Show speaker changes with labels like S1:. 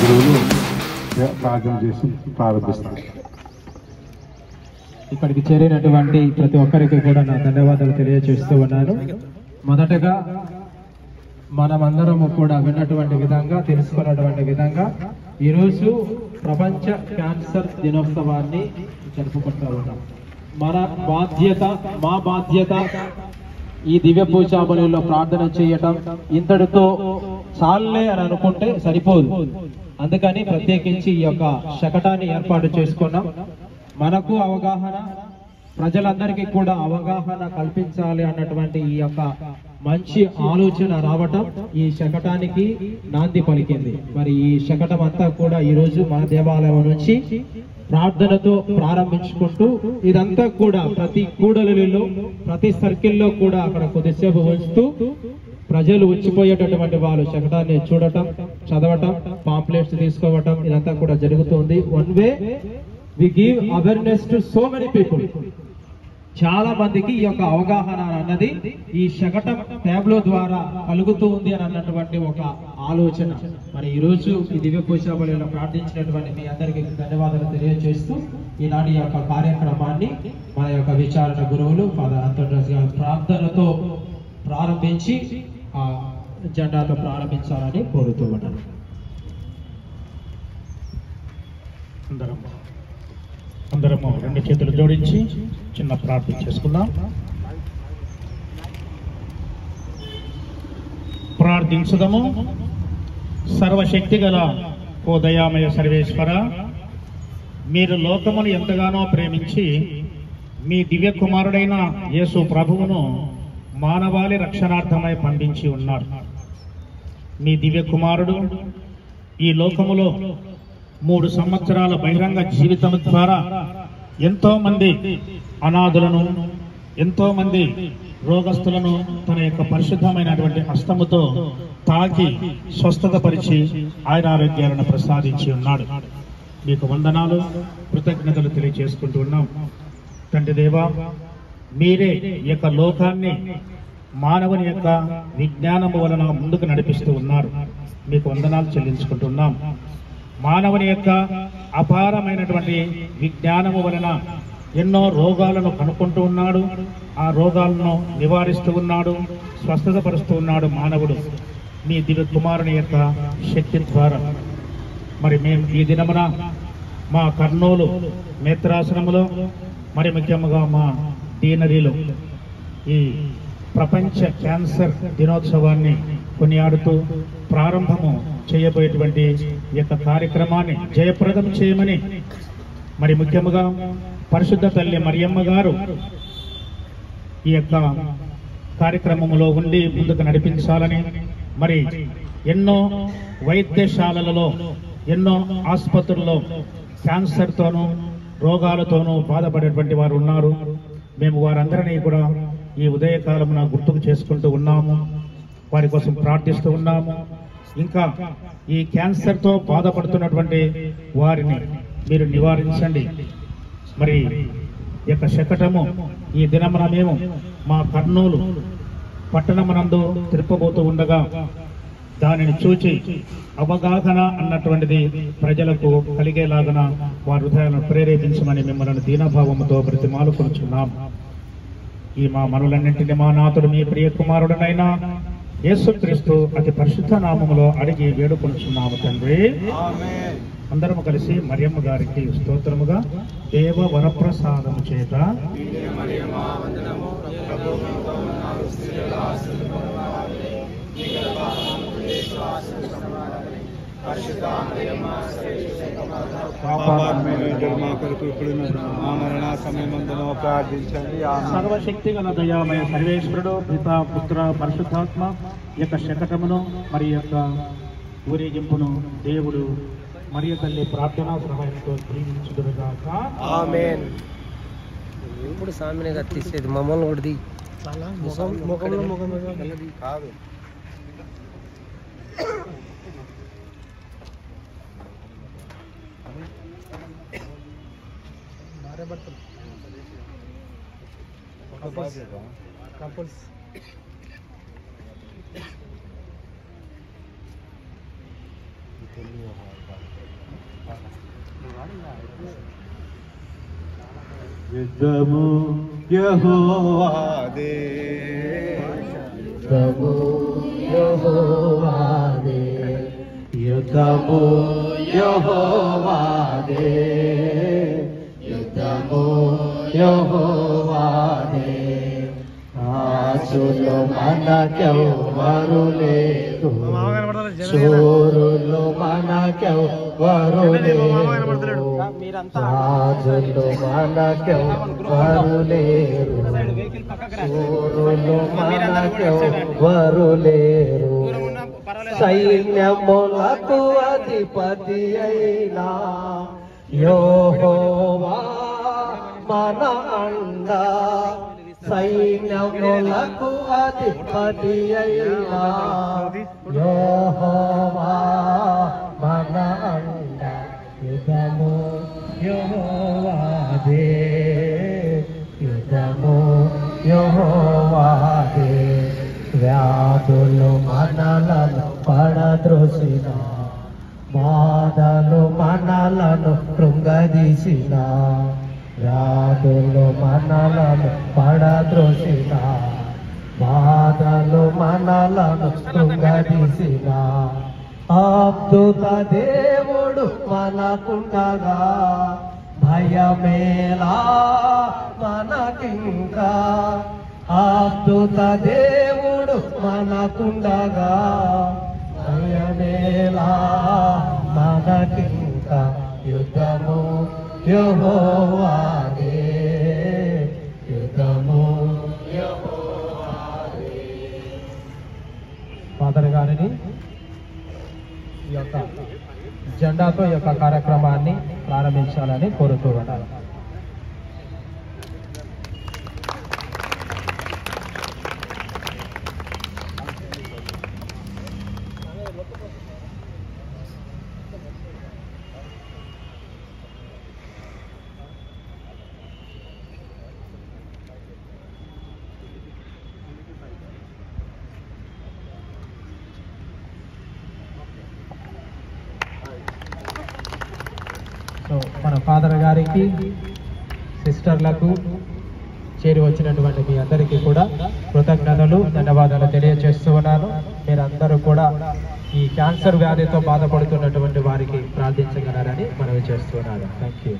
S1: గురువులు ప్రార్థన చేసి ప్రారంభిస్తారు.
S2: ఇక్కడికి చేరినటువంటి ప్రతి ఒక్కరికి కూడా నా ధన్యవాదాలు తెలియజేస్తూ ఉన్నాను. మొదటగా మనమందరము కూడా విన్నటువంటి విధంగా, తెలుసుకున్నటువంటి విధంగా ఈరోజు ప్రపంచ క్యాన్సర్ దినోత్సవాన్ని జరుపుకుంటూ ఉన్నాం. మా బాధ్యత ఈ దివ్య పూజాబలిలో ప్రార్థన చేయటం ఇంతటితో చాలే అని అనుకుంటే సరిపోదు. అందుకని ప్రత్యేకించి ఈ యొక్క శకటాన్ని ఏర్పాటు చేసుకున్నాం. మనకు అవగాహన, ప్రజలందరికీ కూడా అవగాహన కల్పించాలి అన్నటువంటి ఈ యొక్క మంచి ఆలోచన రావటం ఈ శకటానికి నాంది పలికింది. మరి ఈ శకటం అంతా కూడా ఈరోజు మన దేవాలయం నుంచి ప్రార్థనతో ప్రారంభించుకుంటూ ఇదంతా కూడా ప్రతి కూడలిలో, ప్రతి సర్కిల్లో కూడా అక్కడ కొద్దిసేపు ఉంచుతూ ప్రజలు వచ్చిపోయేటటువంటి వాళ్ళు శకటాన్ని చూడటం, చదవటం, పాంప్లెట్స్ తీసుకోవటం ఇదంతా కూడా జరుగుతుంది. One way we give awareness to so many people. చాలా మందికి ఈ యొక్క అవగాహన అన్నది ఈ శకటం ట్యాబ్లో ద్వారా కలుగుతూ ఉంది అని అన్నటువంటి ఒక ఆలోచన. మరి ఈ రోజు ఈ దివ్య పూజాబలిలో ప్రార్థించినటువంటి మీ అందరికీ ధన్యవాదాలు తెలియజేస్తూ ఈనాటి యొక్క కార్యక్రమాన్ని మన యొక్క విచారణ గురువులు ఫాదర్ అంతర్రాజ్ గారు ప్రార్థనతో ప్రారంభించి ఆ జెండాతో ప్రారంభించాలని కోరుతూ ఉన్నాను.
S3: అందరము రెండు చేతులు జోడించి చిన్న ప్రార్థన చేసుకుందాం. ప్రార్థించుదము. సర్వశక్తి గల ఓ దయామయ సర్వేశ్వర, మీరు లోకమును ఎంతగానో ప్రేమించి మీ దివ్య కుమారుడైన యేసు ప్రభువును మానవాళి రక్షణార్థమై పంపించి ఉన్నారు. మీ దివ్య కుమారుడు ఈ లోకములో 3 సంవత్సరాల బహిరంగ జీవితం ద్వారా ఎంతో మంది అనాథులను, ఎంతో మంది రోగస్తులను తన యొక్క పరిశుద్ధమైనటువంటి హస్తముతో తాకి స్వస్థత పరిచి ఆయన ఆరోగ్యాలను ప్రసాదించి ఉన్నాడు. మీకు వందనాలు, కృతజ్ఞతలు తెలియజేసుకుంటూ ఉన్నాం. తండ్రి దేవా, మీరే ఈ యొక్క లోకాన్ని మానవుని యొక్క విజ్ఞానము వలన ముందుకు నడిపిస్తూ ఉన్నారు. మీకు వందనాలు చెల్లించుకుంటున్నాం. మానవుని యొక్క అపారమైనటువంటి విజ్ఞానము వలన ఎన్నో రోగాలను కనుక్కుంటూ ఉన్నాడు. ఆ రోగాలను నివారిస్తూ ఉన్నాడు, స్వస్థత పరుస్తూ ఉన్నాడు మానవుడు మీ దివ్య కుమారుని యొక్క శక్తి ద్వారా. మరి మేము ఈ దినమున మా కర్నూలు నేత్రాసనములో, మరి ముఖ్యంగా మా డీనరీలో ఈ ప్రపంచ క్యాన్సర్ దినోత్సవాన్ని కొనియాడుతూ ప్రారంభము చేయబోయేటువంటి ఈ యొక్క కార్యక్రమాన్ని జయప్రదం చేయమని, మరి ముఖ్యంగా పరిశుద్ధ తల్లి మరియమ్మ గారు ఈ యొక్క కార్యక్రమంలో ఉండి ముందుకు నడిపించాలని, మరి ఎన్నో వైద్యశాలలలో, ఎన్నో ఆసుపత్రుల్లో క్యాన్సర్తోనూ రోగాలతోనూ బాధపడేటువంటి వారు ఉన్నారు. మేము వారందరినీ కూడా ఈ ఉదయకాలమున గుర్తుకు చేసుకుంటూ ఉన్నాము, వారి కోసం ప్రార్థిస్తూ ఉన్నాము. ఇంకా ఈ క్యాన్సర్తో బాధపడుతున్నటువంటి వారిని మీరు నివారించండి. మరి ఈ యొక్క శకటము ఈ దినమున మేము మా కర్నూలు పట్టణమునందు తిరుపబోతూ ఉండగా దానిని చూచి అవగాహన అన్నటువంటిది ప్రజలకు కలిగేలాగన వారి హృదయాలను ప్రేరేపించమని మిమ్మల్ని దీనభావముతో బ్రతిమాలుకొనుచున్నాం. ఈ మా మనులన్నింటినీ మా నాథుడు మీ ప్రియ కుమారుడనైనా యేసుక్రీస్తు అతి పరిశుద్ధ నామములో అడిగి వేడుకొనుచున్నాము తండ్రి. అందరము కలిసి మరియమ్మ గారికి స్తోత్రముగా దేవ వరప్రసాదము చేత సర్వశక్తి గల దయామయ సర్వేశ్వరుడు పితా పుత్ర పరిశుద్ధాత్మ యొక్క శకటమును మరి యొక్క ఊరేగింపును దేవుడు మరియ తల్లి ప్రార్థనా సహాయంతో దీవించుదురుగాక.
S4: ఆమేన్. ఇప్పుడు సామినే తీసేది మమ్మల్ని కూడా ది కాదు. కపుల్స్
S1: యుద్ధము యెహోవాదే, యుద్ధము యెహోవాదే, యుద్ధము యెహోవాదే, యుద్ధము యెహోవాదే. ఆశులు మనకెవ్వరు లేరు, శూరులు మనకెవ్వరు లేరు, రాజులు మనకెవ్వరు లేరు, శూరులు మనకెవ్వరు లేరు. సైన్యములకు అధిపతి అయినా యెహోవా మన అండ, సైన్యములకు అధిపతి అయినా యెహోవా మన అండ. యుద్ధము యెహోవాదే, యుద్ధము యెహోవాదే. వ్యాధులు మనలను పడద్రోసిన, బాధలు మనలను కృంగదీసిన, వ్యాధులు మనలను పడద్రోసిన, బాధలు మనలను కృంగదీసిన. అద్భుత దేవుడు మనకుండగా భయమేలా మనకింకా, అద్భుత దేవుడు మనకుండగా భయమేలా మనకింకా. యుద్ధము యెహోవాదే, యుద్ధము యెహోవాదే. ఫాదర్ గారిని ఈ యొక్క జెండాతో ఈ యొక్క కార్యక్రమాన్ని ప్రారంభించాలని కోరుతూ ఉన్నాను. సో మన ఫాదర్ గారికి, సిస్టర్లకు, చేరి వచ్చినటువంటి మీ అందరికీ కూడా కృతజ్ఞతలు, ధన్యవాదాలు తెలియజేస్తూ ఉన్నాను. మీరందరూ కూడా ఈ క్యాన్సర్ వ్యాధితో బాధపడుతున్నటువంటి వారికి ప్రార్థించగలరని మనవి చేస్తున్నాను. Thank you.